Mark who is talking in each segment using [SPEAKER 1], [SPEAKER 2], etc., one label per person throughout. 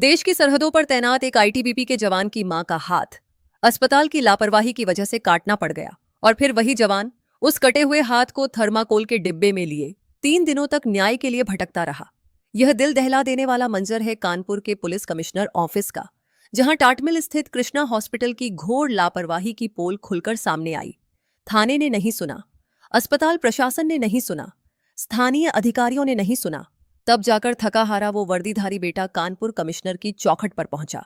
[SPEAKER 1] देश की सरहदों पर तैनात एक आईटीबीपी के जवान की मां का हाथ अस्पताल की लापरवाही की वजह से काटना पड़ गया और फिर वही जवान उस कटे हुए हाथ को थर्माकोल के डिब्बे में लिए 3 दिनों तक न्याय के लिए भटकता रहा। यह दिल दहला देने वाला मंजर है कानपुर के पुलिस कमिश्नर ऑफिस का, जहां टाटमिल स्थित कृष्णा हॉस्पिटल की घोर लापरवाही की पोल खुलकर सामने आई। थाने ने नहीं सुना, अस्पताल प्रशासन ने नहीं सुना, स्थानीय अधिकारियों ने नहीं सुना। तब जाकर थका हारा वो वर्दीधारी बेटा कानपुर कमिश्नर की चौखट पर पहुंचा।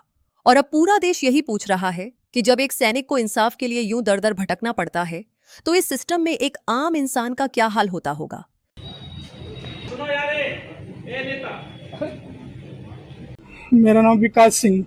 [SPEAKER 1] और अब पूरा देश यही पूछ रहा है कि जब एक सैनिक को इंसाफ के लिए यूं दर दर भटकना पड़ता है तो इस सिस्टम में एक आम इंसान का क्या हाल होता होगा।
[SPEAKER 2] सुनो यार, ए नेता।
[SPEAKER 3] मेरा नाम विकास सिंह।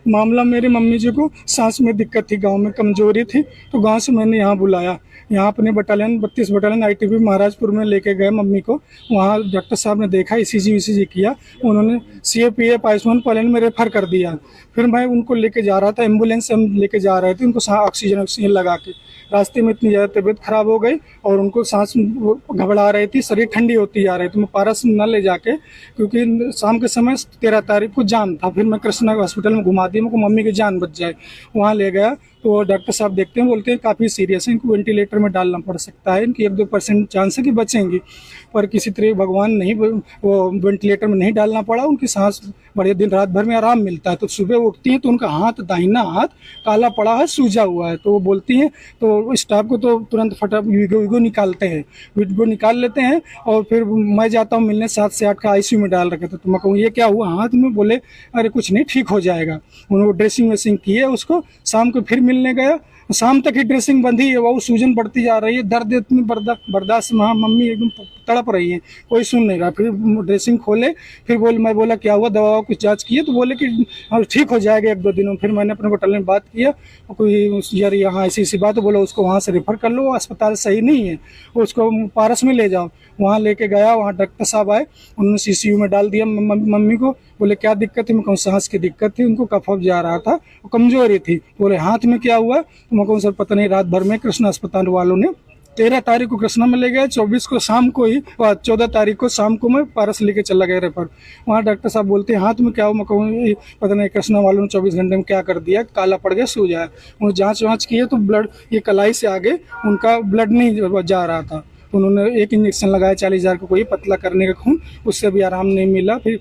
[SPEAKER 3] मामला मेरी मम्मी जी को सांस में दिक्कत थी, गांव में कमजोरी थी, तो गांव से मैंने यहाँ बुलाया। यहाँ अपने बटालियन 32 बटालियन आईटीबी महाराजपुर में लेके गए मम्मी को। वहाँ डॉक्टर साहब ने देखा, ईसीजी किया, उन्होंने सीएपीएफ आयुष्मान प्लान में रेफर कर दिया। फिर मैं उनको लेके जा रहा था, एम्बुलेंस से हम लेके जा रहे थे, उनको ऑक्सीजन लगा के। रास्ते में इतनी ज़्यादा तबीयत खराब हो गई और उनको सांस घबरा रही थी, शरीर ठंडी होती जा रही थी। मैं पारस न ले जाके, क्योंकि शाम के समय 13 तारीख को जाम था, फिर मैं कृष्णा हॉस्पिटल में घुमा दी, मुझको मम्मी की जान बच जाए। वहाँ ले गया तो डॉक्टर साहब देखते हैं, बोलते हैं काफ़ी सीरियस है, इनको वेंटिलेटर में डालना पड़ सकता है, इनकी 1-2% चांस है कि बचेंगी। पर किसी तरह भगवान नहीं, वो वेंटिलेटर में नहीं डालना पड़ा। उनकी सांस बड़े दिन रात भर में आराम मिलता है। तो सुबह उठती हैं तो उनका हाथ, दाहिना हाथ काला पड़ा है, सूजा हुआ है। तो वो बोलती हैं, तो स्टाफ को तो तुरंत फटा वीगो निकालते हैं, वीगो निकाल लेते हैं। और फिर मैं जाता हूँ मिलने, 7 से 8 का आईसीयू में डाल रखे थे। तो मैं कहूँ ये क्या हुआ हाथ में? बोले अरे कुछ नहीं, ठीक हो जाएगा। उन्होंने ड्रेसिंग वेसिंग की है उसको। शाम को फिर मिलने गया, शाम तक ही ड्रेसिंग बंधी है, वो सूजन बढ़ती जा रही है, दर्द इतनी बर्दाश्त में मम्मी एकदम तड़प रही है, कोई सुन नहीं रहा। फिर ड्रेसिंग खोले, फिर मैं बोला क्या हुआ, दवा कुछ जांच की है? तो बोले कि ठीक हो जाएगा 1-2 दिनों। फिर मैंने अपने बटालियन में बात किया, कोई यार यहाँ ऐसी बात, बोला उसको वहाँ से रेफर कर लो, अस्पताल सही नहीं है, उसको पारस में ले जाओ। वहाँ लेके गया, वहाँ डॉक्टर साहब आए, उन्होंने सीसीयू में डाल दिया मम्मी को। बोले क्या दिक्कत थी? मैं कहूँ सांस की दिक्कत थी, उनको कफ जा रहा था, कमजोरी थी। बोले हाथ में क्या हुआ? तो मैं कहूँ सर पता नहीं, रात भर में कृष्णा अस्पताल वालों ने 13 तारीख को कृष्णा में ले गए, 24 को शाम को ही, 14 तारीख को शाम को मैं पारस लेके चला गया रेफर। वहाँ डॉक्टर साहब बोलते हैं हाथ में क्या हुआ? मैं कहूँ पता नहीं, कृष्णा वालों ने 24 घंटे में क्या कर दिया, काला पड़ गया, सूजा है। उन्होंने जाँच किए तो ब्लड, ये कलाई से आगे उनका ब्लड नहीं जा रहा था। तो उन्होंने एक इंजेक्शन लगाया 40,000 को, कोई पतला करने का खून, उससे भी आराम नहीं मिला। फिर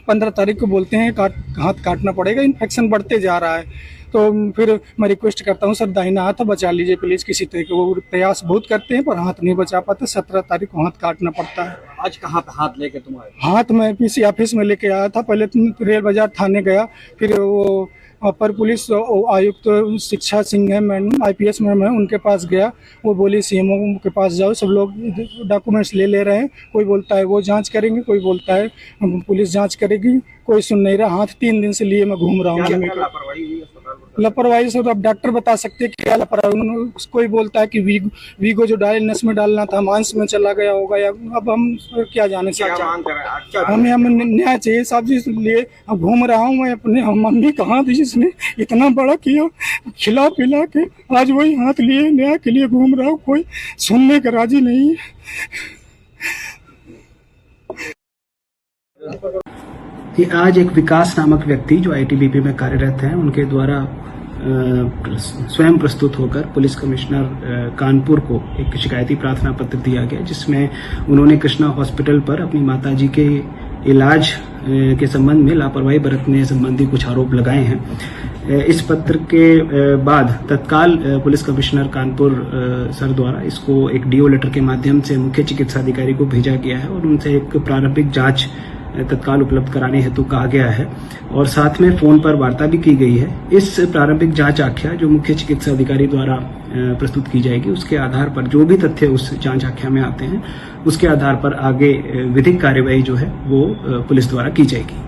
[SPEAKER 3] 15 तारीख को बोलते हैं हाथ काटना पड़ेगा, इन्फेक्शन बढ़ते जा रहा है। तो फिर मैं रिक्वेस्ट करता हूँ सर दाहिना हाथ बचा लीजिए प्लीज़ किसी तरह के। वो प्रयास बहुत करते हैं पर हाथ नहीं बचा पाते। 17 तारीख को हाथ काटना पड़ता है।
[SPEAKER 2] आज कहाँ पे हाथ लेके तुम आए?
[SPEAKER 3] हाथ मैं पीसी ऑफिस में लेके आया था। पहले रेल बाजार थाने गया, फिर वो अपर पुलिस आयुक्त शिक्षा सिंह है, मैडम IPS मैम है, उनके पास गया। वो बोली CMO के पास जाओ, सब लोग डॉक्यूमेंट्स ले रहे हैं। कोई बोलता है वो जांच करेंगे, कोई बोलता है पुलिस जांच करेगी, कोई सुन नहीं रहा। हाथ 3 दिन से लिए मैं घूम रहा हूँ। लापरवाही से तो अब डॉक्टर बता सकते हैं क्या लापरवाही। कोई बोलता है कि वीगो जो नस में डालना था मांस में चला गया होगा, या अब हम क्या जाने से। हमें न्याय चाहिए साहब जी, इसलिए अब घूम रहा हूँ मैं। अपने मम्मी कहाँ थी जिसने इतना बड़ा किया, खिला पिला के आज वही हाथ लिए न्याय के लिए घूम रहा हूँ। कोई सुनने का राजी नहीं है।
[SPEAKER 4] आज एक विकास नामक व्यक्ति जो ITBP में कार्यरत हैं, उनके द्वारा स्वयं प्रस्तुत होकर पुलिस कमिश्नर कानपुर को एक शिकायती प्रार्थना पत्र दिया गया, जिसमें उन्होंने कृष्णा हॉस्पिटल पर अपनी माताजी के इलाज के संबंध में लापरवाही बरतने संबंधी कुछ आरोप लगाए हैं। इस पत्र के बाद तत्काल पुलिस कमिश्नर कानपुर सर द्वारा इसको एक DO लेटर के माध्यम से मुख्य चिकित्सा अधिकारी को भेजा गया है और उनसे एक प्रारंभिक जांच तत्काल उपलब्ध कराने हेतु कहा गया है और साथ में फोन पर वार्ता भी की गई है। इस प्रारंभिक जांच आख्या जो मुख्य चिकित्सा अधिकारी द्वारा प्रस्तुत की जाएगी, उसके आधार पर जो भी तथ्य उस जांच आख्या में आते हैं, उसके आधार पर आगे विधिक कार्यवाही जो है वो पुलिस द्वारा की जाएगी।